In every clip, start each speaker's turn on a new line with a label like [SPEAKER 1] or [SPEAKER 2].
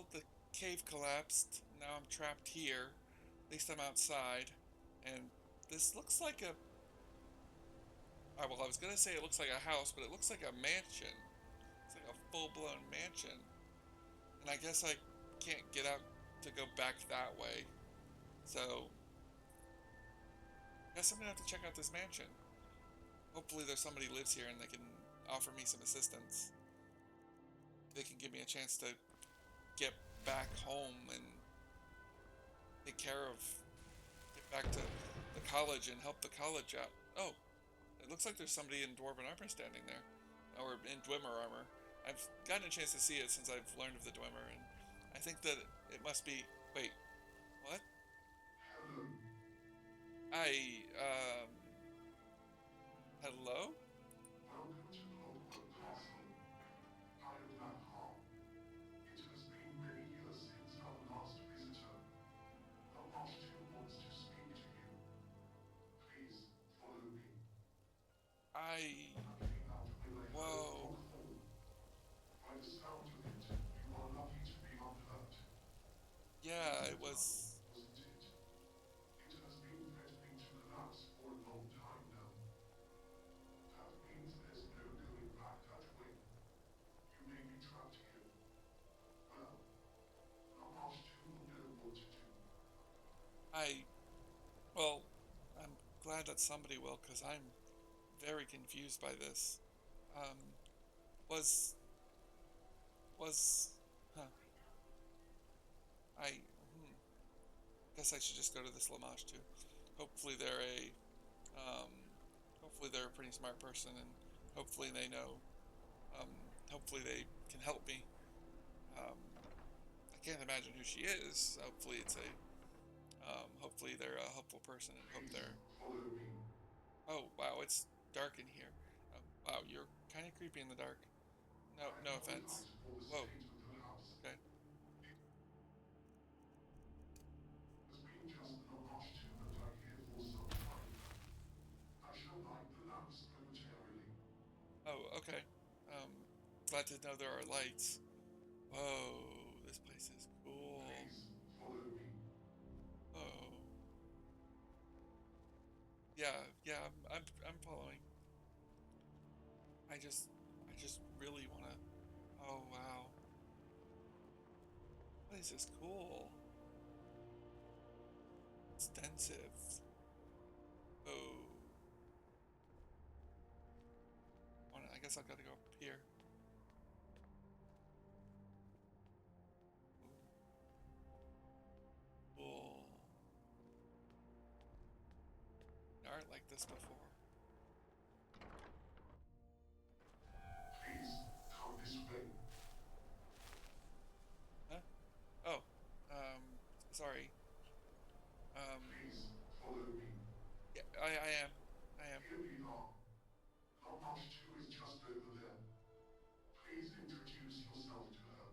[SPEAKER 1] Well, the cave collapsed. Now I'm trapped here. At least I'm outside. And this looks like a... well, I was gonna say it looks like a house, but it looks like a mansion. It's like a full-blown mansion. And I guess I can't get out to go back that way. So, I guess I'm gonna have to check out this mansion. Hopefully there's somebody who lives here and they can offer me some assistance. They can give me a chance to get back home and take care of, get back to the college and help the college out. Oh, it looks like there's somebody in Dwarven armor standing there, or in Dwemer armor. I've gotten a chance to see it since I've learned of the Dwemer, and I think that it must be. Wait, what?
[SPEAKER 2] Hello.
[SPEAKER 1] I hello?
[SPEAKER 2] Welcome to Clockwork Castle. I am Matt. It has been many years since our last visitor. The Master wants to speak to you. Please follow me.
[SPEAKER 1] I
[SPEAKER 2] I came out with a herd
[SPEAKER 1] whoa.
[SPEAKER 2] from home. By the sound of it, you are lucky to be unhurt.
[SPEAKER 1] Yeah, it
[SPEAKER 2] Tough,
[SPEAKER 1] was.
[SPEAKER 2] wasn't it? It has been threatening to collapse for a long time now. That means there's no going back that way. You may be trapped here. Well, the Master will know what to do.
[SPEAKER 1] I well, I'm glad that somebody will, because I'm very confused by this. Um, was was huh? I hmm, guess I should just go to this Lamash too. Hopefully they're a um, hopefully they're a pretty smart person, and hopefully they know. Um, hopefully they can help me. Um, I can't imagine who she is. Hopefully it's a hopefully they're a helpful person, and hope
[SPEAKER 2] Please
[SPEAKER 1] they're.
[SPEAKER 2] follow me.
[SPEAKER 1] Oh wow, it's dark in here. Wow, you're kind of creepy in the dark. No,
[SPEAKER 2] I
[SPEAKER 1] no offense.
[SPEAKER 2] apologize for the
[SPEAKER 1] Whoa.
[SPEAKER 2] state of the house.
[SPEAKER 1] Okay.
[SPEAKER 2] It has been just the Master and I here for some time now. I shall light the lamps momentarily.
[SPEAKER 1] Oh, okay. Um, glad to know there are lights. Whoa, this place is cool.
[SPEAKER 2] Please follow me.
[SPEAKER 1] Oh, yeah, yeah. I'm following. I just, I just really wanna. Oh wow, this is cool. Extensive. Oh, I guess I've got to go up here. Cool. Art like this before.
[SPEAKER 2] Please come this way.
[SPEAKER 1] Huh? Oh, um, sorry.
[SPEAKER 2] Please follow me.
[SPEAKER 1] Yeah, I am. I am.
[SPEAKER 2] Here we are. The Master is just over there. Please introduce yourself to her.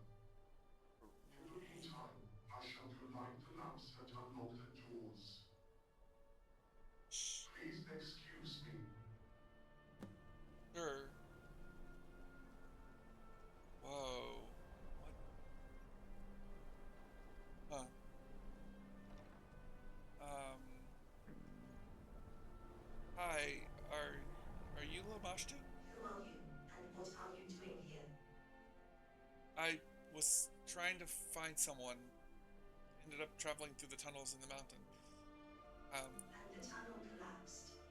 [SPEAKER 2] In the meantime, I shall go light the lamps and unlock the doors.
[SPEAKER 1] Shh.
[SPEAKER 2] Please excuse me.
[SPEAKER 1] Sure. Whoa. What? Huh. Um. Hi. Are you Lamashtu?
[SPEAKER 3] Who are you, and what are you doing here?
[SPEAKER 1] I was trying to find someone. Ended up traveling through the tunnels in the mountain. Um.
[SPEAKER 3] And the tunnel collapsed.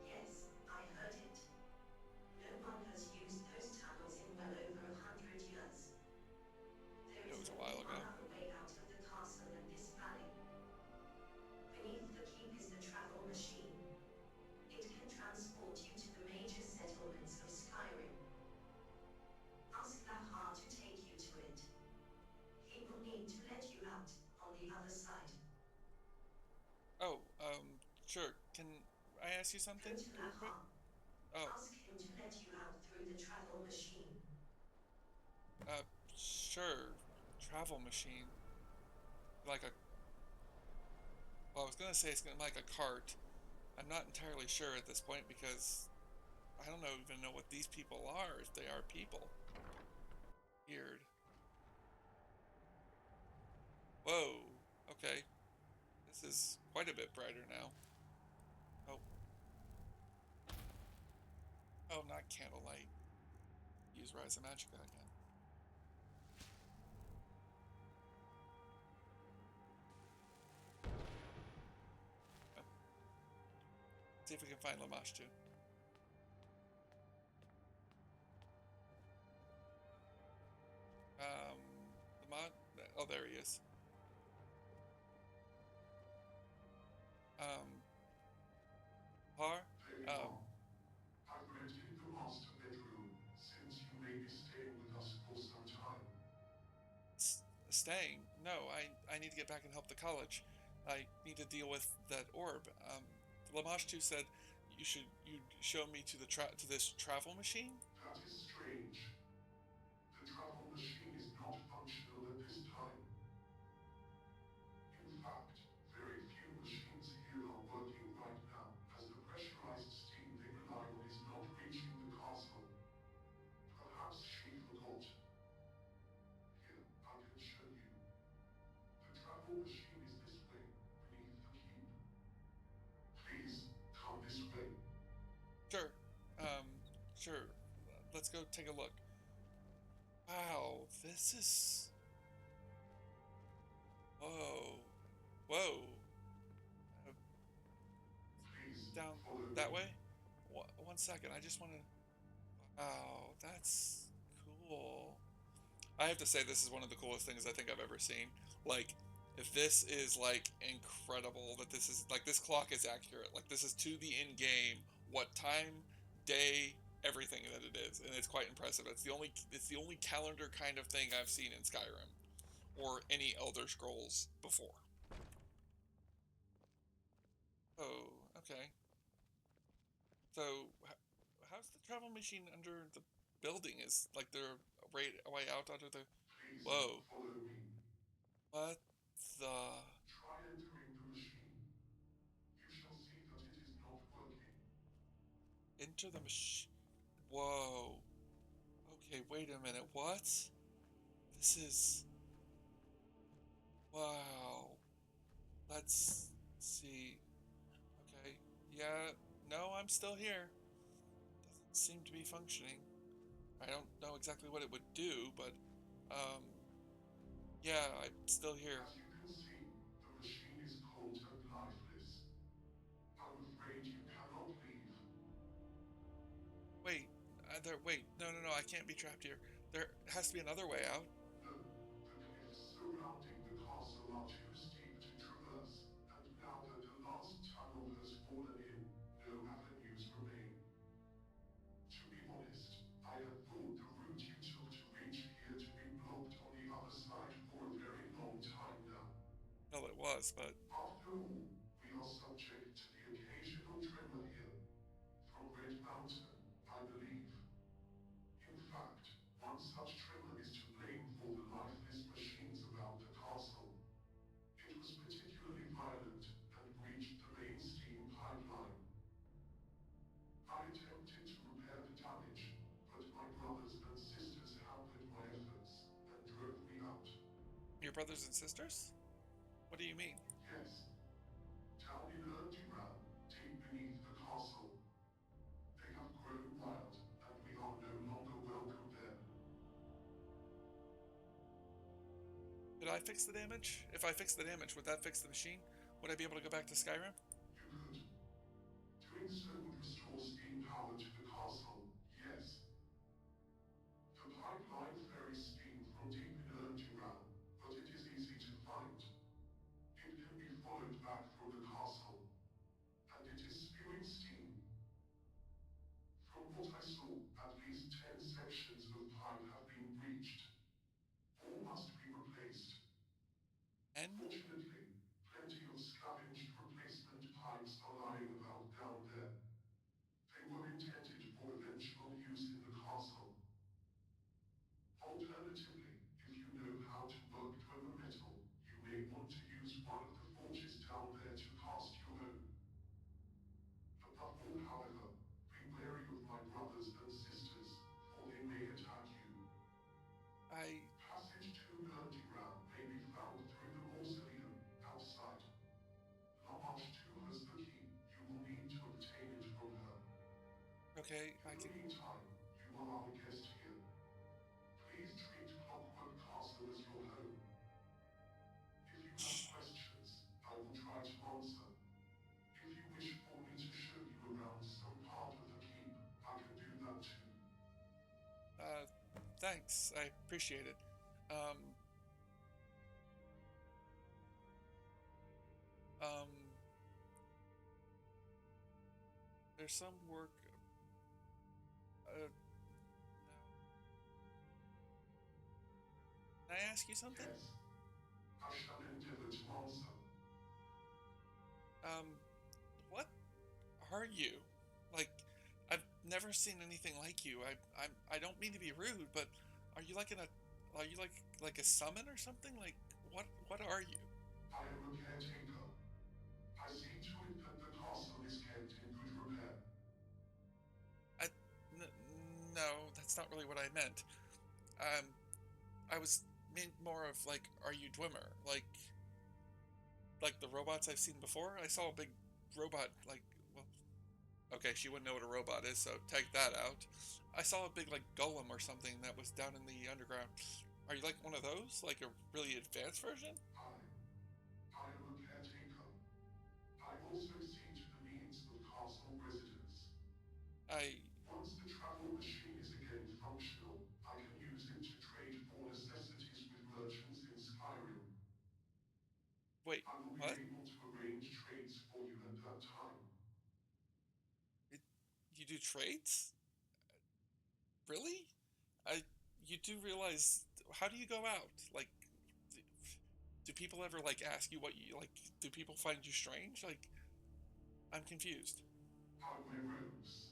[SPEAKER 3] Yes, I heard it. No one has used those tunnels in well over 100 years. There
[SPEAKER 1] It
[SPEAKER 3] is
[SPEAKER 1] was a
[SPEAKER 3] only
[SPEAKER 1] while
[SPEAKER 3] one
[SPEAKER 1] ago.
[SPEAKER 3] other way out of the castle and this valley. Beneath the keep is the travel machine. It can transport you to the major settlements of Skyrim. Ask Lahar to take you to it. He will need to let you out on the other side.
[SPEAKER 1] Oh. Sure. Can I ask you
[SPEAKER 3] Go
[SPEAKER 1] something
[SPEAKER 3] to
[SPEAKER 1] real quick?
[SPEAKER 3] Lahar.
[SPEAKER 1] Oh.
[SPEAKER 3] Ask him to let you out through the travel machine.
[SPEAKER 1] Uh. Sure. Travel machine. Like a. Well, I was gonna say it's gonna like a cart. I'm not entirely sure at this point because I don't even know what these people are, if they are people. Weird. Whoa. Okay. This is quite a bit brighter now. Oh. Oh, not candlelight. Use Rise of Magica again. Oh. See if we can find Lamashtu. Um, oh, there he is. Um, Har?
[SPEAKER 2] There you
[SPEAKER 1] Um,
[SPEAKER 2] are. I've rented the master bedroom, since you may be staying with us for some time.
[SPEAKER 1] Staying? No, I need to get back and help the college. I need to deal with that orb. Lamashtu said you'd show me to to this travel machine.
[SPEAKER 2] That is strange. The travel machine is not functional at this time. In fact, very few machines here are working right now, as the pressurized steam they rely on is not reaching the castle. Perhaps she forgot. Here, I can show you. The travel machine is this way, beneath the keep. Please, come this way.
[SPEAKER 1] Sure. Um, sure. Let's go take a look. Wow, this is. Whoa. Whoa. Uh,
[SPEAKER 2] Please,
[SPEAKER 1] Down
[SPEAKER 2] follow me.
[SPEAKER 1] that way? One second. I just want to. Wow, that's cool. I have to say, this is one of the coolest things I think I've ever seen. Like, if this is like incredible, that this is like this clock is accurate. Like, this is to the in game, what time, day, everything that it is, and it's quite impressive. It's the only calendar kind of thing I've seen in Skyrim or any Elder Scrolls before. Oh, okay. So, how's the travel machine under the building? Is like they're right way out under the.
[SPEAKER 2] Please,
[SPEAKER 1] Whoa!
[SPEAKER 2] follow me.
[SPEAKER 1] What the?
[SPEAKER 2] Try entering the machine. You shall see that it is not working.
[SPEAKER 1] Enter the machine. Whoa. Okay, wait a minute. What? This is. Wow. Let's see. Okay. Yeah. No, I'm still here. Doesn't seem to be functioning. I don't know exactly what it would do, but um, yeah, I'm still here.
[SPEAKER 2] As you can see, the machine is cold and lifeless. I'm afraid you cannot leave.
[SPEAKER 1] Wait. Wait. No, no, no. I can't be trapped here. There has to be another way out.
[SPEAKER 2] No, the cliffs surrounding the castle are too steep to traverse, and now that the last tunnel has fallen in, no avenues remain. To be honest, I had thought the route you took to reach here to be blocked on the other side for a very long time now.
[SPEAKER 1] Well, it was, but
[SPEAKER 2] After all, we are subject to the occasional tremor here, from Red Mountain, I believe. In fact, one such tremor is to blame for the lifeless machines about the castle. It was particularly violent and breached the main steam pipeline. I attempted to repair the damage, but my brothers and sisters hampered my efforts and drove me out.
[SPEAKER 1] your brothers and sisters? What do you mean?
[SPEAKER 2] Yes, down in Erduran, deep beneath the castle. They have grown wild, and we are no longer welcome there.
[SPEAKER 1] Could I fix the damage? If I fix the damage, would that fix the machine? Would I be able to go back to Skyrim?
[SPEAKER 2] You could. Doing so would restore steam power to the castle, yes. The pipeline ferries steam from deep in Erduran, but it is easy to find. It can be followed back from the castle, and it is spewing steam. From what I saw, at least 10 sections of pipe have been breached. All must be replaced.
[SPEAKER 1] And
[SPEAKER 2] Fortunately, plenty of scavenged replacement pipes are lying about down there.
[SPEAKER 1] Okay, I
[SPEAKER 2] In the
[SPEAKER 1] can.
[SPEAKER 2] meantime, you are our guest here. Please treat Clockwork Castle as your home. If you have questions, I will try to answer. If you wish for me to show you around some part of the keep, I can do that too.
[SPEAKER 1] Uh, thanks. I appreciate it. Um, um, there's some work. No. Can I ask you something?
[SPEAKER 2] Yes, I shall endeavor to answer.
[SPEAKER 1] Um, what are you? Like, I've never seen anything like you. I don't mean to be rude, but are you like are you like a summon or something? Like, what are you?
[SPEAKER 2] I am a caretaker. I see to it that the castle is kept in good repair.
[SPEAKER 1] I, n no, that's not really what I meant. Um, I was meant more of like, are you Dwemer? Like the robots I've seen before. I saw a big robot. Like, well, okay, she wouldn't know what a robot is, so take that out. I saw a big like golem or something that was down in the underground. Are you like one of those? Like a really advanced version?
[SPEAKER 2] I am a caretaker. I also see to the needs of castle residents.
[SPEAKER 1] I
[SPEAKER 2] Once the travel machine is again functional, I can use it to trade for necessities with merchants in Skyrim.
[SPEAKER 1] wait.
[SPEAKER 2] I will be
[SPEAKER 1] What?
[SPEAKER 2] able to arrange trades for you at that time.
[SPEAKER 1] It, you do trades? Really? I. You do realize how do you go out? Like, do people ever like ask you what you like? Do people find you strange? Like, I'm confused.
[SPEAKER 2] I wear robes.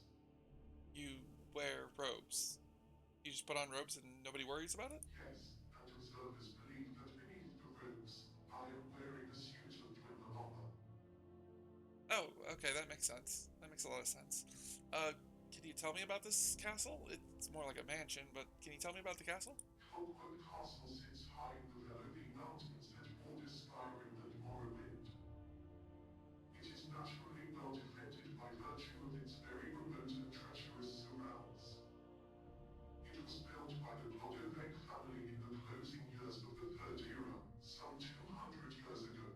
[SPEAKER 1] You wear robes. You just put on robes and nobody worries about it?
[SPEAKER 2] Yes, and observers believe that beneath the robes, I am wearing a suit of Dwemer armor.
[SPEAKER 1] Oh, okay, that makes sense. That makes a lot of sense. Can you tell me about this castle? It's more like a mansion, but can you tell me about the castle?
[SPEAKER 2] Clockwork Castle sits high in the Velovi Mountains that border Skyrim and Morrowind. It is naturally well defended by virtue of its very remote and treacherous surrounds. It was built by the Glodovec family in the closing years of the Third Era, some 200 years ago.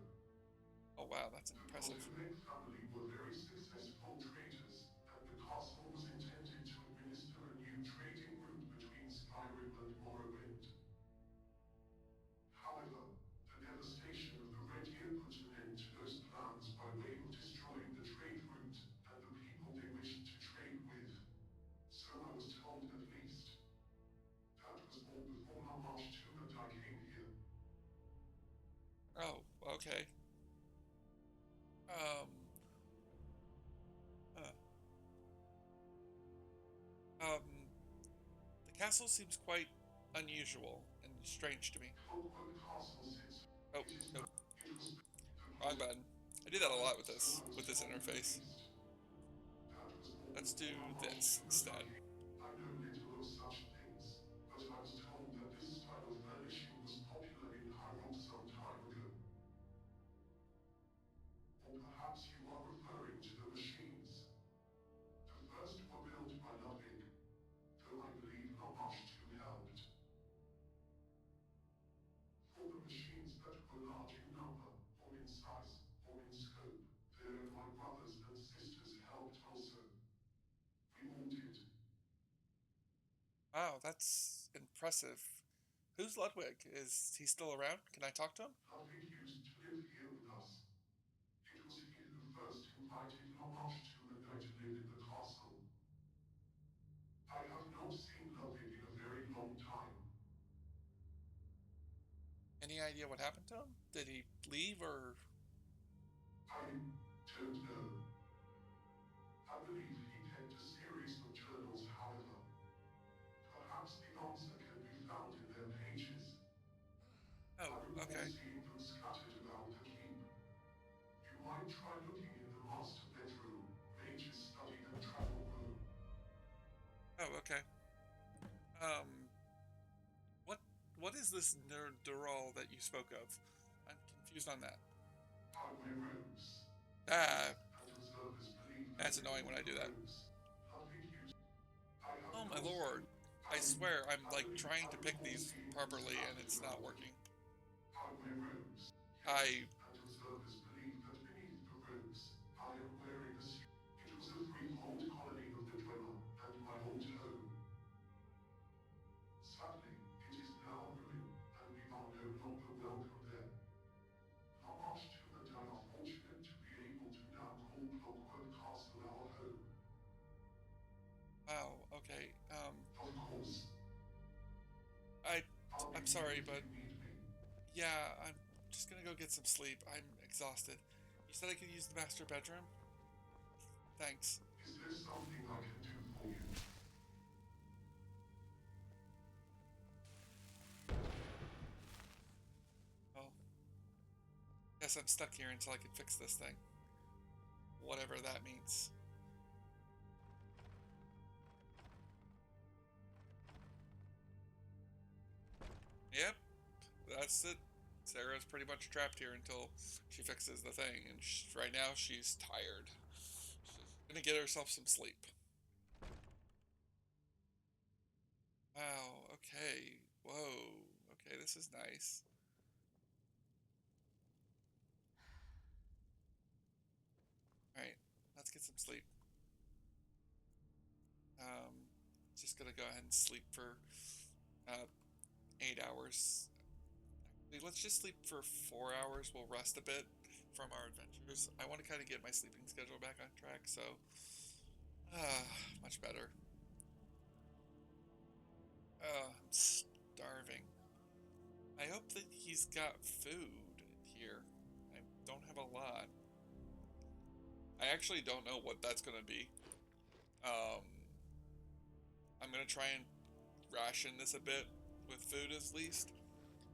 [SPEAKER 1] Oh wow, that's
[SPEAKER 2] The
[SPEAKER 1] impressive.
[SPEAKER 2] Glodovec family were very successful traders, and the castle was intended to administer a new trading route between Skyrim and Morrowind. However, the devastation of the Red Year put an end to those plans by way of destroying the trade route and the people they wished to trade with. So I was told at least. That was all before Hamash 2 and I came here.
[SPEAKER 1] Oh, okay. Um, uh, um, the castle seems quite unusual and strange to me.
[SPEAKER 2] Clockwork Castle sits.
[SPEAKER 1] Oh,
[SPEAKER 2] It is
[SPEAKER 1] nope,
[SPEAKER 2] not. It was built. The
[SPEAKER 1] wrong
[SPEAKER 2] globe.
[SPEAKER 1] button. I do that a lot
[SPEAKER 2] So I was
[SPEAKER 1] with this
[SPEAKER 2] told at
[SPEAKER 1] interface.
[SPEAKER 2] least. That was all
[SPEAKER 1] Let's do
[SPEAKER 2] before Hamash
[SPEAKER 1] this
[SPEAKER 2] 2 and I
[SPEAKER 1] instead.
[SPEAKER 2] came. I know little of such things, but I was told that this style of furnishing was popular in Hyrule some time ago. Or perhaps you are referring to the machines. The first were built by Ludwig, though I believe Hamash 2 helped. For the machines that were large in number, or in size, or in scope, there and my brothers and sisters helped also. We all did.
[SPEAKER 1] Wow, that's impressive. Who's Ludwig? Is he still around? Can I talk to him?
[SPEAKER 2] Ludwig used to live here with us. It was he who first invited Hamash 2 and I to live in the castle. I have not seen Ludwig in a very long time.
[SPEAKER 1] Any idea what happened to him? Did he leave or?
[SPEAKER 2] I don't know. I believe he kept a series of journals, however. Perhaps the answer can be found in their pages.
[SPEAKER 1] Oh,
[SPEAKER 2] I recall
[SPEAKER 1] okay.
[SPEAKER 2] seeing them scattered about the keep. You might try looking in the master bedroom, mage's study and travel room.
[SPEAKER 1] Oh, okay. Um, what what is this Nerdural that you spoke of? I'm confused on that.
[SPEAKER 2] I wear robes,
[SPEAKER 1] Ah,
[SPEAKER 2] and observers believe that
[SPEAKER 1] that's annoying when
[SPEAKER 2] beneath
[SPEAKER 1] I
[SPEAKER 2] the
[SPEAKER 1] do that.
[SPEAKER 2] robes, Ludwig used
[SPEAKER 1] Oh my lord. I swear, I'm like trying to pick these properly and it's not working.
[SPEAKER 2] Hide my robes.
[SPEAKER 1] I...
[SPEAKER 2] Yes, and observers believe that beneath the robes, I am wearing a suit. It was a threefold colony of the Dweller and my old home. Sadly, it is now ruined, and we are no longer welcome there. Not much to and I are fortunate to be able to now call Clockwork Castle our home.
[SPEAKER 1] Wow, okay.
[SPEAKER 2] Of course,
[SPEAKER 1] I...
[SPEAKER 2] I'll be
[SPEAKER 1] I'm
[SPEAKER 2] here
[SPEAKER 1] sorry,
[SPEAKER 2] if
[SPEAKER 1] but...
[SPEAKER 2] you need me.
[SPEAKER 1] Yeah, I'm just gonna go get some sleep. I'm exhausted. You said I could use the master bedroom? Thanks.
[SPEAKER 2] Is there something I can do for you?
[SPEAKER 1] Well, guess I'm stuck here until I can fix this thing. Whatever that means. Yep, that's it. Sarah's pretty much trapped here until she fixes the thing, and right now she's tired. She's gonna get herself some sleep. Wow, okay. Whoa. Okay, this is nice. Alright, let's get some sleep. Just gonna go ahead and sleep for 8 hours. Actually, let's just sleep for 4 hours. We'll rest a bit from our adventures. I want to kind of get my sleeping schedule back on track, so much better. I'm starving. I hope that he's got food here. I don't have a lot. I actually don't know what that's gonna be. Um, I'm gonna try and ration this a bit with food at least,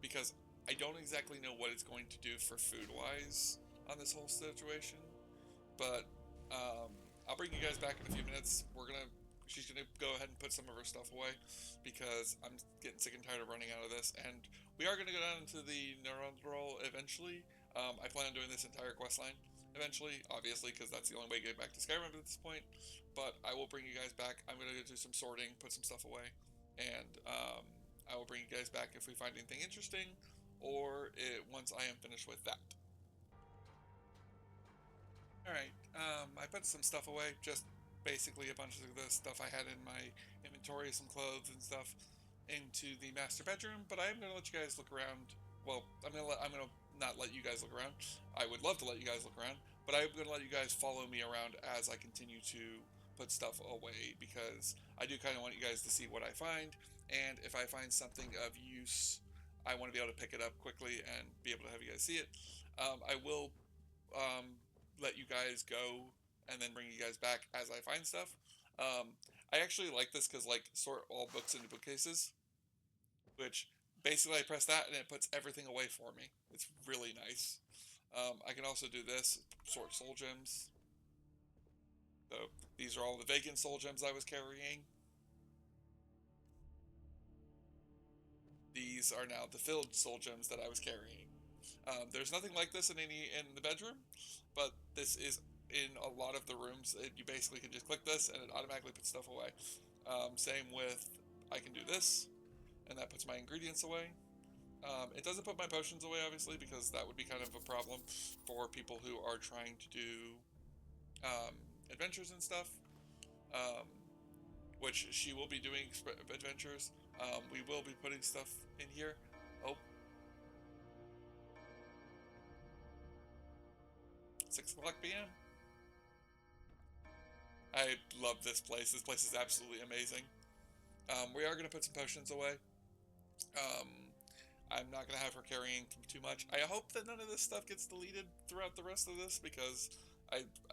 [SPEAKER 1] because I don't exactly know what it's going to do for food-wise on this whole situation. But I'll bring you guys back in a few minutes. She's gonna go ahead and put some of her stuff away because I'm getting sick and tired of running out of this, and we are gonna go down into the Neural eventually. I plan on doing this entire quest line eventually, obviously, because that's the only way to get back to Skyrim at this point. But I will bring you guys back. I'm gonna go do some sorting, put some stuff away, and I will bring you guys back if we find anything interesting, or once I am finished with that. Alright, I put some stuff away, just basically a bunch of the stuff I had in my inventory, some clothes and stuff, into the master bedroom, but I am going to let you guys look around. Well, I'm going to not let you guys look around. I would love to let you guys look around, but I'm going to let you guys follow me around as I continue to put stuff away, because I do kind of want you guys to see what I find, and if I find something of use, I want to be able to pick it up quickly and be able to have you guys see it. I will let you guys go and then bring you guys back as I find stuff. I actually like this because, like, sort all books into bookcases, which basically I press that and it puts everything away for me. It's really nice. I can also do this, sort soul gems. So these are all the vacant soul gems I was carrying. These are now the filled soul gems that I was carrying. There's nothing like this in the bedroom, but this is in a lot of the rooms. You basically can just click this and it automatically puts stuff away. Same with, I can do this, and that puts my ingredients away. It doesn't put my potions away, obviously, because that would be kind of a problem for people who are trying to do adventures and stuff, which she will be doing adventures. We will be putting stuff in here. Oh. 6 o'clock p.m. I love this place. This place is absolutely amazing. We are going to put some potions away. I'm not going to have her carrying too much. I hope that none of this stuff gets deleted throughout the rest of this, because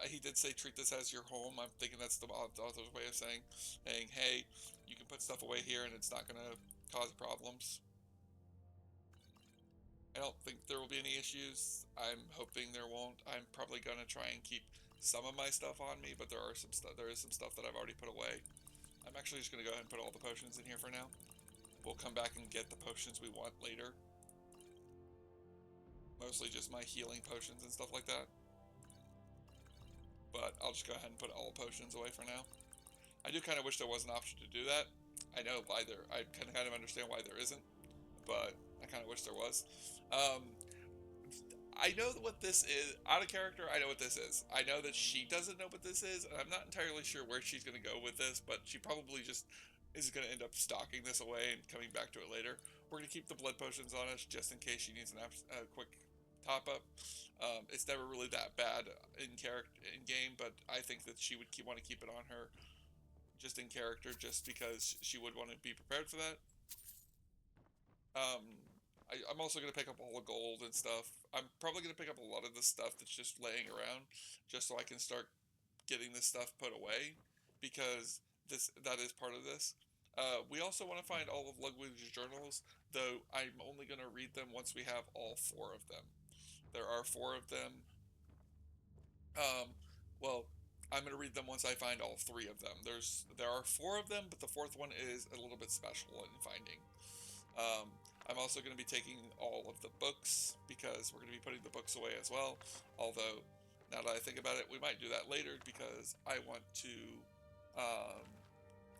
[SPEAKER 1] he did say treat this as your home. I'm thinking that's the author's way of saying, hey, you can put stuff away here and it's not going to cause problems. I don't think there will be any issues. I'm hoping there won't. I'm probably going to try and keep some of my stuff on me, but there is some stuff that I've already put away. I'm actually just going to go ahead and put all the potions in here for now. We'll come back and get the potions we want later. Mostly just my healing potions and stuff like that. But I'll just go ahead and put all potions away for now. I do kind of wish there was an option to do that. I know why there. I can kind of understand why there isn't, but I kind of wish there was. Um, I know what this is. Out of character, I know what this is. I know that she doesn't know what this is, and I'm not entirely sure where she's going to go with this, but she probably just is going to end up stocking this away and coming back to it later. We're going to keep the blood potions on us just in case she needs a quick top up. It's never really that bad in character in game, but I think that she would want to keep it on her just in character, just because she would want to be prepared for that. Um, I'm also going to pick up all the gold and stuff. I'm probably going to pick up a lot of the stuff that's just laying around, just so I can start getting this stuff put away, because that is part of this. We also want to find all of Ludwig's journals, though I'm only going to read them once we have all four of them. There are four of them. Well, I'm going to read them once I find all three of them. There are four of them, but the fourth one is a little bit special in finding. Um, I'm also going to be taking all of the books, because we're going to be putting the books away as well. Although, now that I think about it, we might do that later, because I want to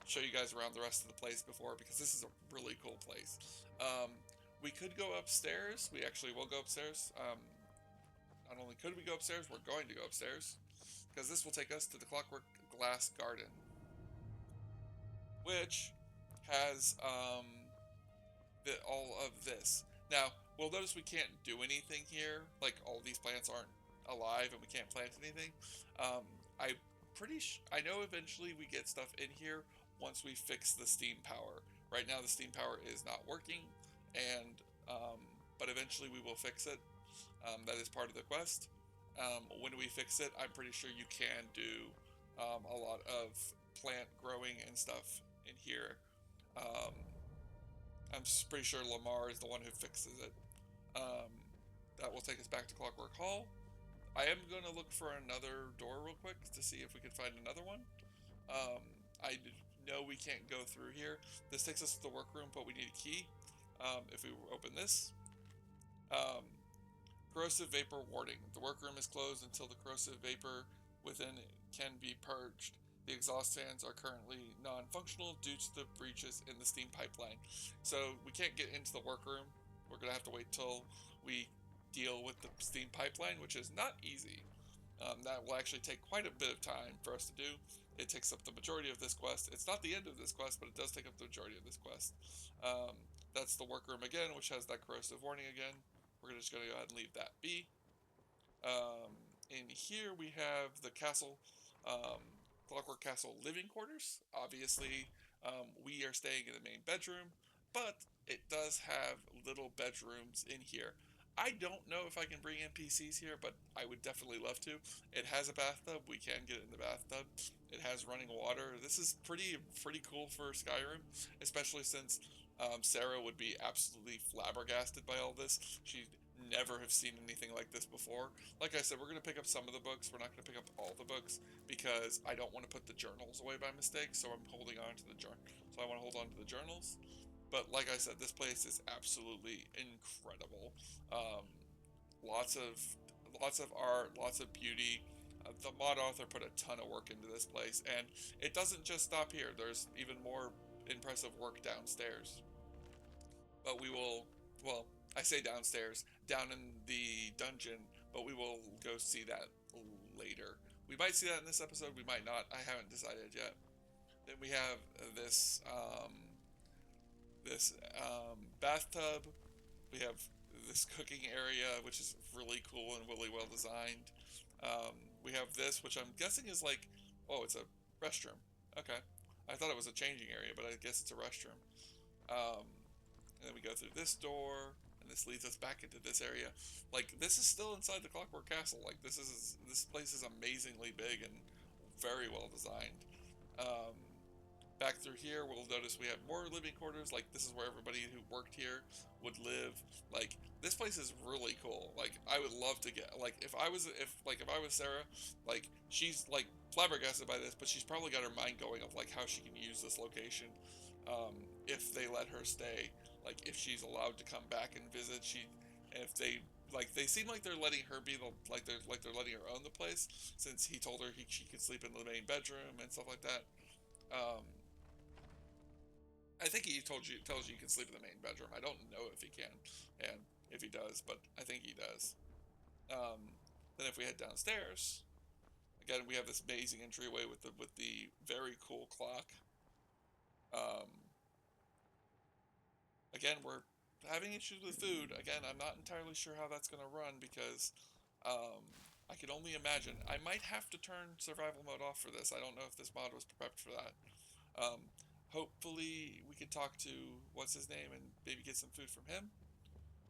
[SPEAKER 1] show you guys around the rest of the place because this is a really cool place. We could go upstairs. We actually will go upstairs. Not only could we go upstairs, we're going to go upstairs, because this will take us to the Clockwork Glass Garden, which has all of this. Now, we'll notice we can't do anything here. Like, all these plants aren't alive and we can't plant anything. I know eventually we get stuff in here once we fix the steam power. Right now the steam power is not working, and but eventually we will fix it. That is part of the quest. When we fix it, I'm pretty sure you can do a lot of plant growing and stuff in here. I'm pretty sure Lamar is the one who fixes it. That will take us back to Clockwork Hall. I am going to look for another door real quick to see if we can find another one. I know we can't go through here. This takes us to the workroom, but we need a key. If we open this. Corrosive vapor warning. The workroom is closed until the corrosive vapor within can be purged. The exhaust fans are currently non-functional due to the breaches in the steam pipeline. So we can't get into the workroom. We're going to have to wait till we deal with the steam pipeline, which is not easy. That will actually take quite a bit of time for us to do. It takes up the majority of this quest. It's not the end of this quest, but it does take up the majority of this quest. That's the workroom again, which has that corrosive warning again. We're just going to go ahead and leave that be. In here we have the castle, Clockwork Castle living quarters. Obviously, we are staying in the main bedroom, but it does have little bedrooms in here. I don't know if I can bring NPCs here, but I would definitely love to. It has a bathtub. We can get in the bathtub. It has running water. This is pretty cool for Skyrim, especially since Sarah would be absolutely flabbergasted by all this. She'd never have seen anything like this before. Like I said, we're going to pick up some of the books. We're not going to pick up all the books, because I don't want to put the journals away by mistake, so I'm holding on to the journal. So I want to hold on to the journals. But like I said, this place is absolutely incredible. Lots of art, lots of beauty. The mod author put a ton of work into this place, and it doesn't just stop here. There's even more impressive work downstairs. But we will, well, I say downstairs, down in the dungeon, but we will go see that later. We might see that in this episode, we might not. I haven't decided yet. Then we have this bathtub. We have this cooking area, which is really cool and really well designed. We have this, which I'm guessing is like, oh, it's a restroom. Okay. I thought it was a changing area, but I guess it's a restroom. And then we go through this door, and this leads us back into this area. Like, this is still inside the Clockwork Castle. Like, this place is amazingly big and very well designed. Back through here, we'll notice we have more living quarters. Like, this is where everybody who worked here would live. Like, this place is really cool. Like, I would love to get, like, if I was Sarah, like, she's like flabbergasted by this, but she's probably got her mind going of like how she can use this location, if they let her stay. Like, if she's allowed to come back and visit, if they seem like they're letting her be they're letting her own the place, since he told her she could sleep in the main bedroom and stuff like that. Um, I think he tells you you can sleep in the main bedroom. I don't know if he can, and if he does, but I think he does. Um, then if we head downstairs, again we have this amazing entryway with the very cool clock. Um, Again, we're having issues with food. Again, I'm not entirely sure how that's going to run because um, I can only imagine. I might have to turn survival mode off for this. I don't know if this mod was prepped for that. Um, Hopefully, we can talk to what's his name and maybe get some food from him.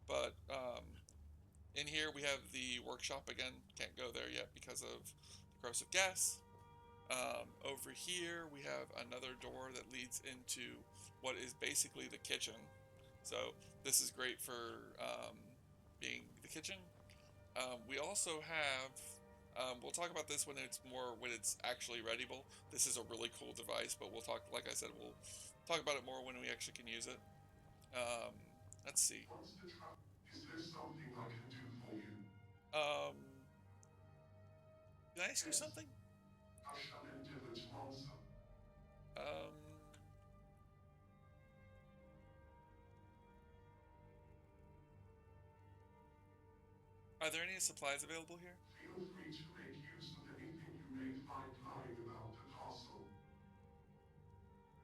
[SPEAKER 1] But in here, we have the workshop again. Can't go there yet because of the corrosive gas. Over here, we have another door that leads into what is basically the kitchen. So this is great for being the kitchen. We also have. We'll talk about this when it's actually readyable. This is a really cool device, but we'll talk. Like I said, we'll talk about it more when we actually can use it. Um, let's see.
[SPEAKER 2] Once the trap, is there something I can do for you?
[SPEAKER 1] Um, can I ask you
[SPEAKER 2] Yes,
[SPEAKER 1] something?
[SPEAKER 2] I shall endeavor to answer.
[SPEAKER 1] Um, are there any supplies available here?
[SPEAKER 2] Feel free to make use of anything you may find lying about the castle.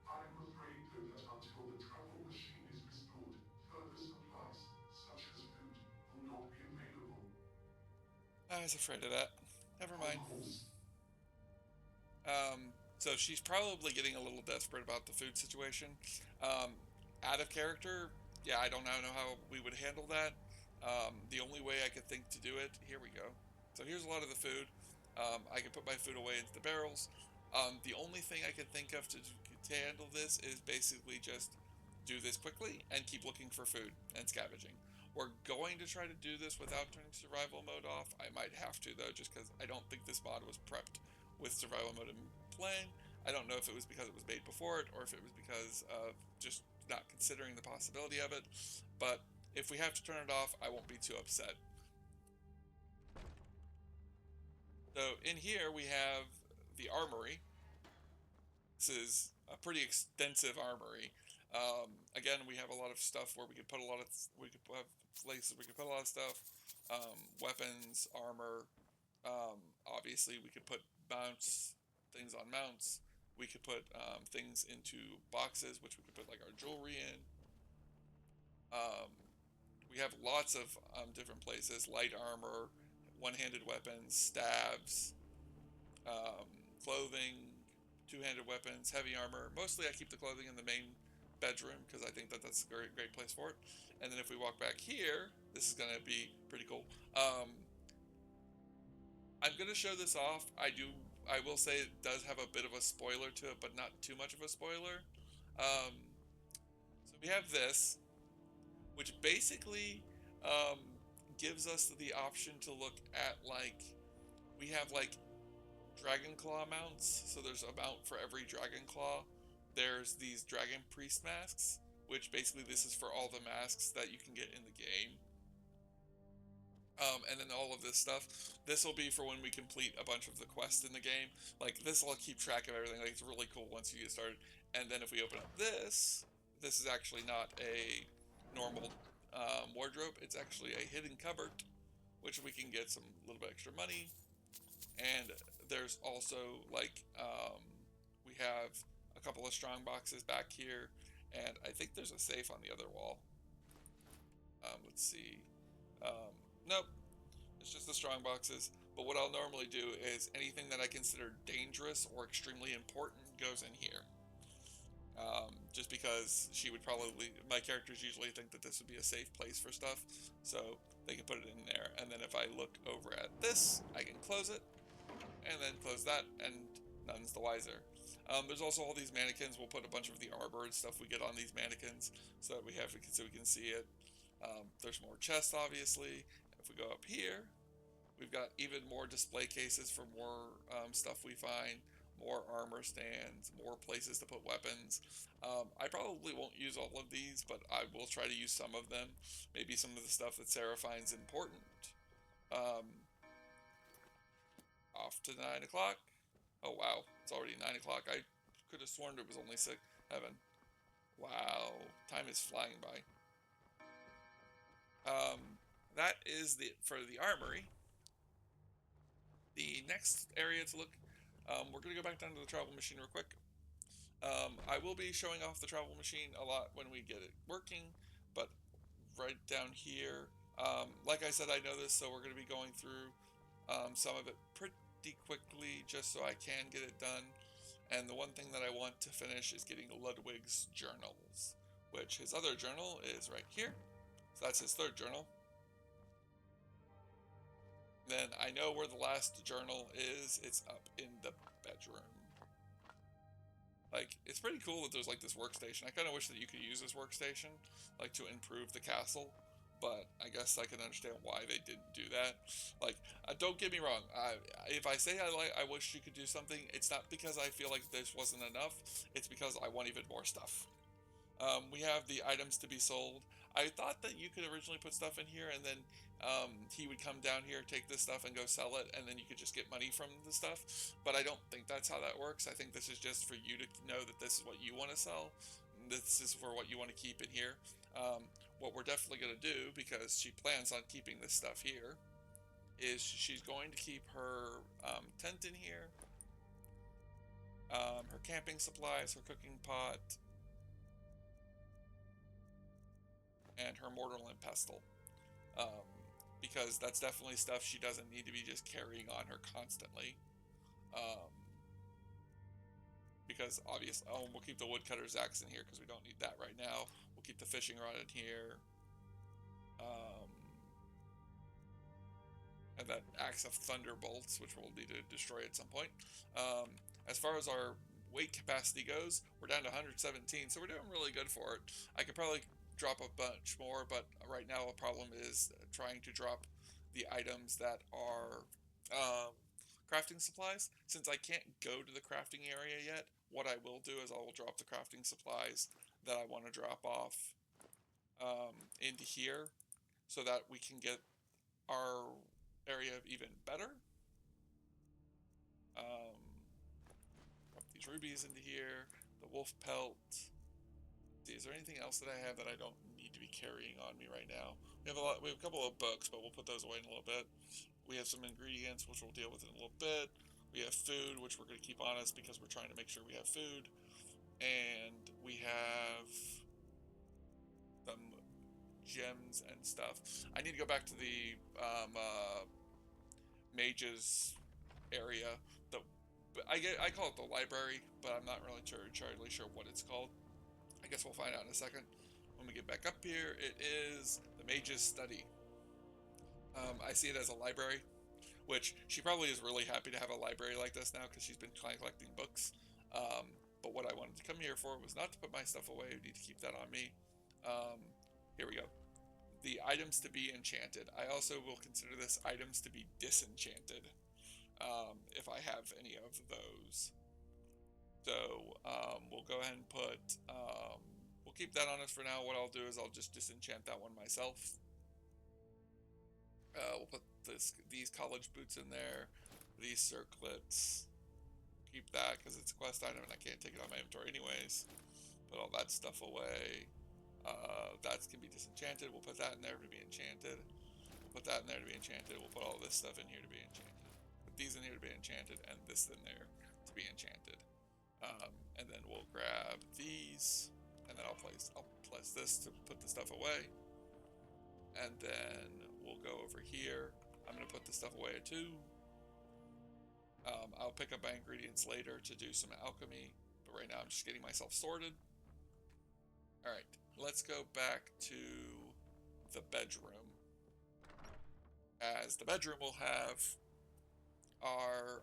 [SPEAKER 2] I am afraid, though, that until the travel machine is restored, further supplies, such as food, will not be available.
[SPEAKER 1] I was afraid of that. Never
[SPEAKER 2] Of
[SPEAKER 1] mind.
[SPEAKER 2] course,
[SPEAKER 1] So she's probably getting a little desperate about the food situation. Um, Out of character, yeah, I don't know how we would handle that. The only way I could think to do it, here we go. So here's a lot of the food. I can put my food away into the barrels. The only thing I can think of to handle this is basically just do this quickly and keep looking for food and scavenging. We're going to try to do this without turning survival mode off. I might have to though, just because I don't think this mod was prepped with survival mode in playing. I don't know if it was because it was made before it or if it was because of just not considering the possibility of it. But if we have to turn it off, I won't be too upset. So in here we have the armory. This is a pretty extensive armory. Again, we have a lot of stuff where we could put a lot of we could have places we could put a lot of stuff, weapons, armor. Obviously, we could put mounts, things on mounts. We could put things into boxes, which we could put like our jewelry in. Um, we have lots of different places: light armor, one-handed weapons, stabs, um, clothing, two-handed weapons, heavy armor. Mostly, I keep the clothing in the main bedroom because I think that's a great place for it. And then if we walk back here, this is gonna be pretty cool. I'm gonna show this off. I will say it does have a bit of a spoiler to it, but not too much of a spoiler. Um, so we have this, which basically um, gives us the option to look at we have dragon claw mounts. So there's a mount for every dragon claw. There's these dragon priest masks, which basically this is for all the masks that you can get in the game. And then all of this stuff. This will be for when we complete a bunch of the quests in the game. Like this will keep track of everything. Like it's really cool once you get started. And then if we open up this is actually not a normal wardrobe. It's actually a hidden cupboard, which we can get some little bit extra money. And there's also we have a couple of strong boxes back here, and I think there's a safe on the other wall. Let's see. Nope, it's just the strong boxes. But what I'll normally do is anything that I consider dangerous or extremely important goes in here. Just because my characters usually think that this would be a safe place for stuff, so they can put it in there. And then if I look over at this, I can close it, and then close that, and none's the wiser. There's also all these mannequins. We'll put a bunch of the armor and stuff we get on these mannequins, so that we can see it. There's more chests, obviously. If we go up here, we've got even more display cases for more stuff we find, more armor stands, more places to put weapons. I probably won't use all of these, but I will try to use some of them. Maybe some of the stuff that Sarah finds important. Um, Off to 9 o'clock. Oh wow, it's already 9 o'clock. I Could have sworn it was only 7. Wow, time is flying by. That is for the armory. The next area to look, we're gonna go back down to the travel machine real quick. I will be showing off the travel machine a lot when we get it working, but right down here, like I said, I know this, so we're going to be going through some of it pretty quickly just so I can get it done. And the one thing that I want to finish is getting Ludwig's journals, which his other journal is right here. So that's his third journal. Then I know where the last journal is. It's up in the bedroom. Like, it's pretty cool that there's like this workstation. I kind of wish that you could use this workstation, like, to improve the castle. But I guess I can understand why they didn't do that. Like, don't get me wrong. If I say I wish you could do something, it's not because I feel like this wasn't enough. It's because I want even more stuff. We have the items to be sold. I thought that you could originally put stuff in here, and then he would come down here, take this stuff, and go sell it, and then you could just get money from the stuff. But I don't think that's how that works. I think this is just for you to know that this is what you want to sell. This is for what you want to keep in here. What we're definitely going to do, because she plans on keeping this stuff here, is she's going to keep her tent in here, her camping supplies, her cooking pot, and her mortar and pestle. Because that's definitely stuff she doesn't need to be just carrying on her constantly. Because obviously, we'll keep the woodcutter's axe in here because we don't need that right now. We'll keep the fishing rod in here. And that axe of thunderbolts, which we'll need to destroy at some point. As far as our weight capacity goes, we're down to 117, so we're doing really good for it. I could probably drop a bunch more, but right now the problem is trying to drop the items that are crafting supplies. Since I can't go to the crafting area yet, what I will do is I will drop the crafting supplies that I want to drop off into here so that we can get our area even better. Drop these rubies into here, the wolf pelt. See, is there anything else that I have that I don't need to be carrying on me right now? We have a couple of books, but we'll put those away in a little bit. We have some ingredients, which we'll deal with in a little bit. We have food, which we're going to keep on us because we're trying to make sure we have food. And we have some gems and stuff. I need to go back to the mages area. I call it the library, but I'm not really entirely sure what it's called. I guess we'll find out in a second. When we get back up here, it is the mage's study. I see it as a library, which she probably is really happy to have a library like this now because she's been collecting books. But what I wanted to come here for was not to put my stuff away. I need to keep that on me. Here we go. The items to be enchanted. I also will consider this items to be disenchanted, if I have any of those. So we'll go ahead and put, we'll keep that on us for now. What I'll do is I'll just disenchant that one myself. We'll put these college boots in there, these circlets. Keep that because it's a quest item and I can't take it on my inventory anyways. Put all that stuff away. That can be disenchanted. We'll put that in there to be enchanted. We'll put that in there to be enchanted. We'll put all this stuff in here to be enchanted. Put these in here to be enchanted and this in there to be enchanted. And then we'll grab these, and then I'll place this to put the stuff away. And then we'll go over here. I'm gonna put the stuff away too. I'll pick up my ingredients later to do some alchemy, but right now I'm just getting myself sorted. Alright, let's go back to the bedroom. As the bedroom will have our,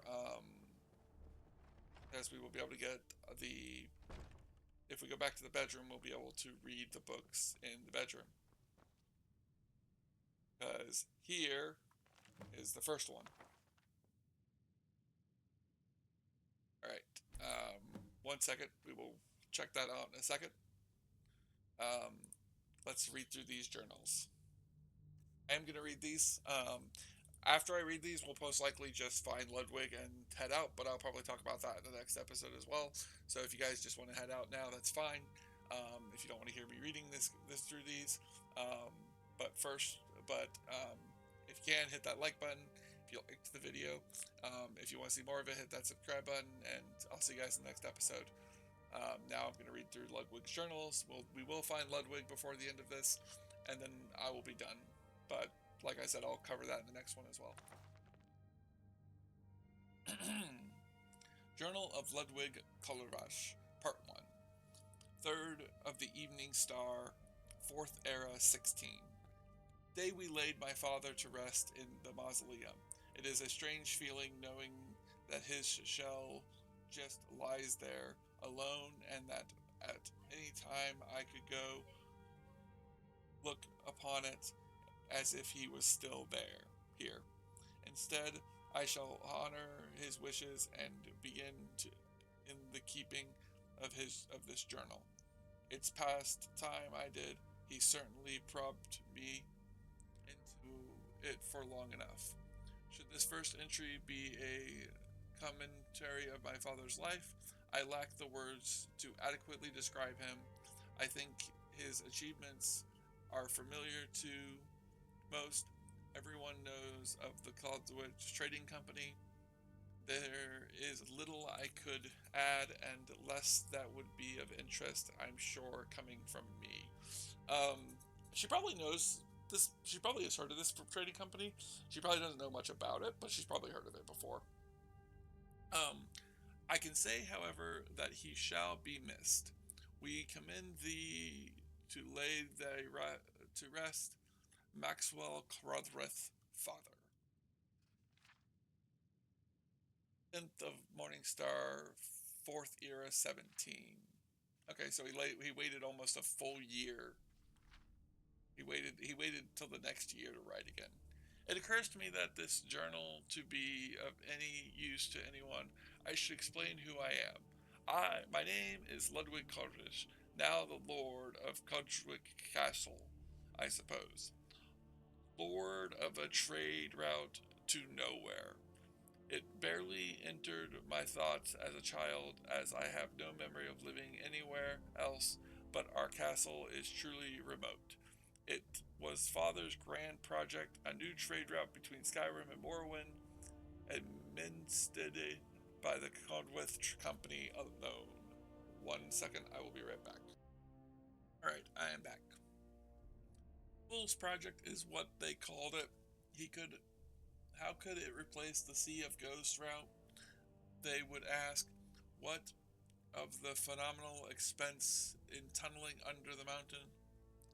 [SPEAKER 1] as we will be able to get if we go back to the bedroom, we'll be able to read the books in the bedroom. Because here is the first one. Alright, 1 second, we will check that out in a second. Let's read through these journals. I am going to read these. After I read these, we'll most likely just find Ludwig and head out, but I'll probably talk about that in the next episode as well. So if you guys just want to head out now, that's fine. If you don't want to hear me reading this through these, um, but first, but if you can, hit that like button if you liked the video. If you want to see more of it, hit that subscribe button, and I'll see you guys in the next episode. Now I'm going to read through Ludwig's journals. We will find Ludwig before the end of this, and then I will be done. But like I said, I'll cover that in the next one as well. Journal of Ludwig Kolerash, Part 1. Third of the Evening Star, 4th Era 16. Day we laid my father to rest in the mausoleum. It is a strange feeling knowing that his shell just lies there, alone, and that at any time I could go look upon it as if he was still here. Instead, I shall honor his wishes and begin in the keeping of this journal. It's past time I did. He certainly probed me into it for long enough. Should this first entry be a commentary of my father's life, I lack the words to adequately describe him. I think his achievements are familiar to most. Everyone knows of the Clockwork Trading Company. There is little I could add and less that would be of interest, I'm sure, coming from me. She probably knows this. She probably has heard of this trading company. She probably doesn't know much about it, but she's probably heard of it before. I can say, however, that he shall be missed. We commend thee to lay thy to rest, Maxwell Crodreth, father. 10th of Morning Star, 4th Era 17. Okay, so he waited almost a full year. He waited till the next year to write again. It occurs to me that this journal to be of any use to anyone, I should explain who I am. My name is Ludwig Kodrish, now the Lord of Kodrick Castle, I suppose. Lord of a trade route to nowhere. It barely entered my thoughts as a child, as I have no memory of living anywhere else, but our castle is truly remote. It was Father's grand project, a new trade route between Skyrim and Morrowind, administered by the Codwith Company alone. 1 second, I will be right back. Alright, I am back. Fool's project is what they called it. How could it replace the Sea of Ghosts route? They would ask, what of the phenomenal expense in tunneling under the mountain?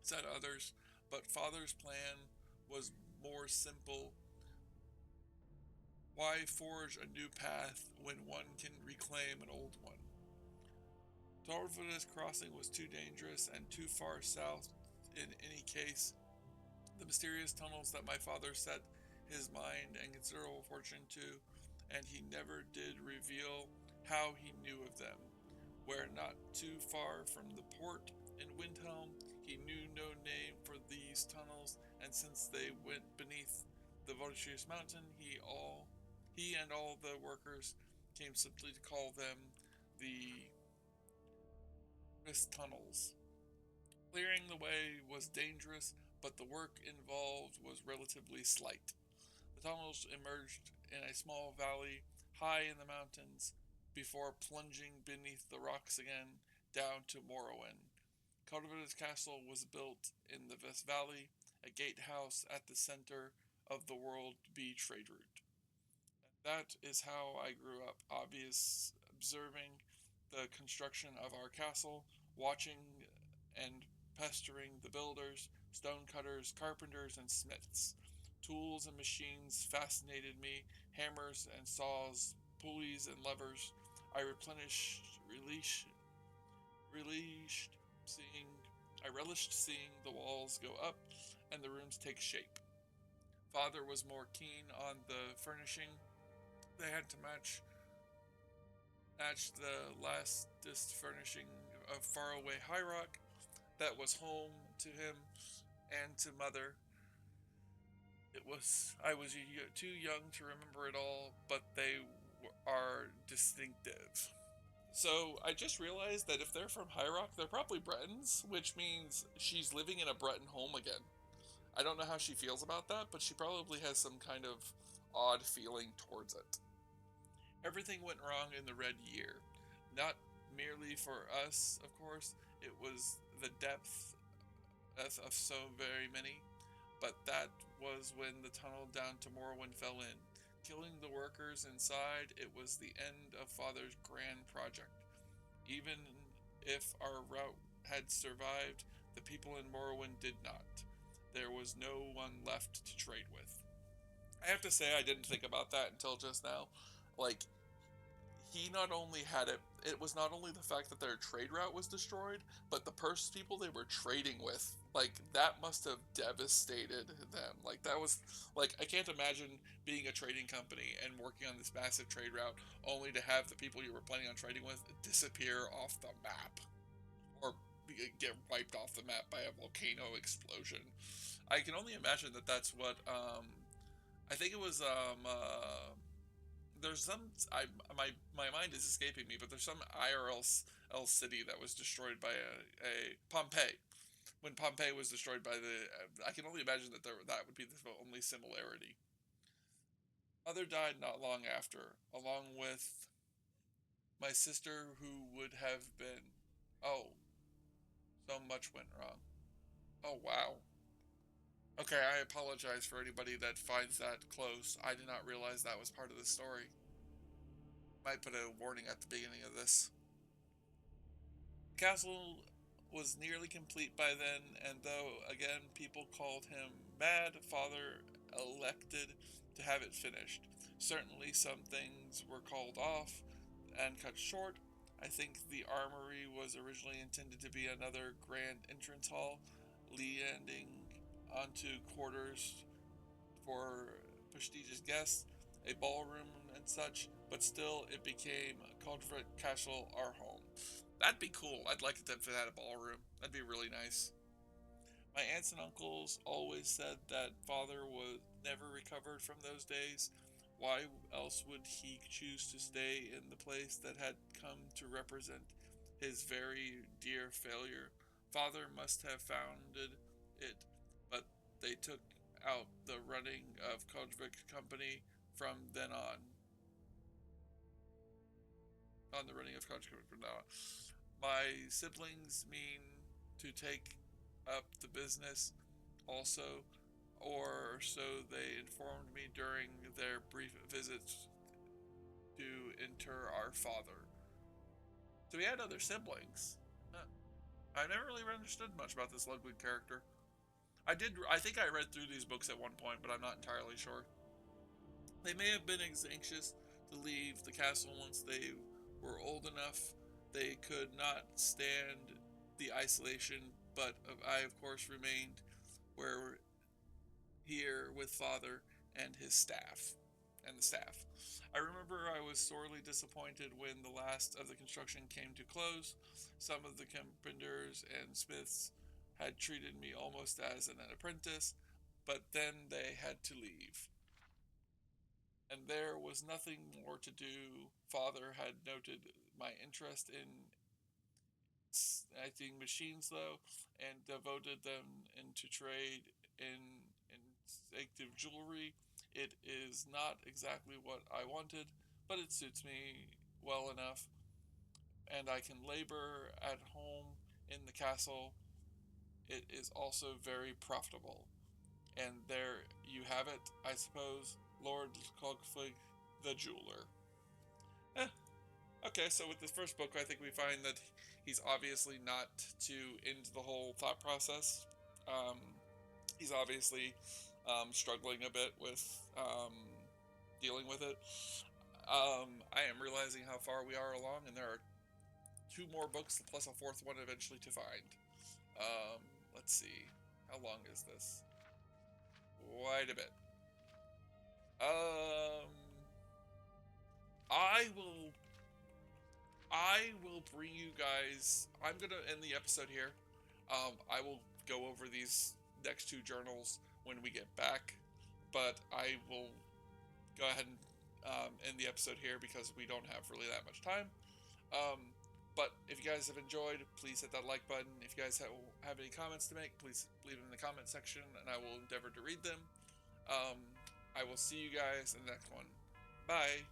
[SPEAKER 1] Said others, but Father's plan was more simple. Why forge a new path when one can reclaim an old one? Torvalda's crossing was too dangerous and too far south in any case. The mysterious tunnels that my father set his mind and considerable fortune to, and he never did reveal how he knew of them. Where not too far from the port in Windhelm, he knew no name for these tunnels, and since they went beneath the Vulture's mountain, he and all the workers came simply to call them the Mist Tunnels. Clearing the way was dangerous, but the work involved was relatively slight. The tunnels emerged in a small valley high in the mountains before plunging beneath the rocks again down to Morrowind. Cultivator's Castle was built in the West Valley, a gatehouse at the center of the World B trade route. That is how I grew up, observing the construction of our castle, watching and pestering the builders, stonecutters, carpenters, and smiths. Tools and machines fascinated me, hammers and saws, pulleys and levers. I relished seeing the walls go up and the rooms take shape. Father was more keen on the furnishing. They had to match the latest furnishing of faraway High Rock that was home to him and to Mother. I was too young to remember it all, but they are distinctive. So I just realized that if they're from High Rock, they're probably Bretons, which means she's living in a Breton home again. I don't know how she feels about that, but she probably has some kind of odd feeling towards it. Everything went wrong in the Red Year. Not merely for us, of course, it was the depth of so very many, but that was when the tunnel down to Morrowind fell in. Killing the workers inside, it was the end of Father's grand project. Even if our route had survived, the people in Morrowind did not. There was no one left to trade with. I have to say, I didn't think about that until just now. Like, he not only had it, it was not only the fact that their trade route was destroyed, but the people they were trading with, like, that must have devastated them. Like, that was, like, I can't imagine being a trading company and working on this massive trade route only to have the people you were planning on trading with disappear off the map or get wiped off the map by a volcano explosion. I can only imagine that that's what, I think it was, there's some my mind is escaping me, but there's some IRL city that was destroyed by a Pompeii. When Pompeii was destroyed by I can only imagine that that would be the only similarity. Mother died not long after, along with my sister, who would have been. Oh, so much went wrong. Oh wow. Okay, I apologize for anybody that finds that close. I did not realize that was part of the story. Might put a warning at the beginning of this. The castle was nearly complete by then, and though again people called him mad, Father elected to have it finished. Certainly some things were called off and cut short. I think the armory was originally intended to be another grand entrance hall, leading onto quarters for prestigious guests, a ballroom and such, but still it became Caldric Castle, our home. That'd be cool. I'd like it if it had a ballroom. That'd be really nice. My aunts and uncles always said that Father was never recovered from those days. Why else would he choose to stay in the place that had come to represent his very dear failure? Father must have founded it, but they took out the running of Kodvik Company from then on. On the running of Kodvik from now on. My siblings mean to take up the business also, or so they informed me during their brief visits to inter our father. So we had other siblings. Huh. I never really understood much about this Ludwig character. I think I read through these books at one point, but I'm not entirely sure. They may have been anxious to leave the castle once they were old enough. They could not stand the isolation, but I, of course, remained where here with Father and his staff. And the staff. I remember I was sorely disappointed when the last of the construction came to close. Some of the carpenters and smiths had treated me almost as an apprentice, but then they had to leave. And there was nothing more to do. Father had noted my interest in acting machines, though, and devoted them into trade in instinctive jewelry. It is not exactly what I wanted, but it suits me well enough, and I can labor at home in the castle. It is also very profitable. And there you have it, I suppose, Lord Cogfig the Jeweler. Eh, okay, so with this first book, I think we find that he's obviously not too into the whole thought process. Um, he's obviously struggling a bit with dealing with it. I am realizing how far we are along, and there are two more books plus a fourth one eventually to find. Let's see. How long is this? Quite a bit. Um, I will. I will bring you guys. I'm gonna end the episode here. I will go over these next two journals when we get back. but I will go ahead and end the episode here because we don't have really that much time. But if you guys have enjoyed, please hit that like button. If you guys have any comments to make, please leave them in the comment section, and I will endeavor to read them. I will see you guys in the next one. Bye.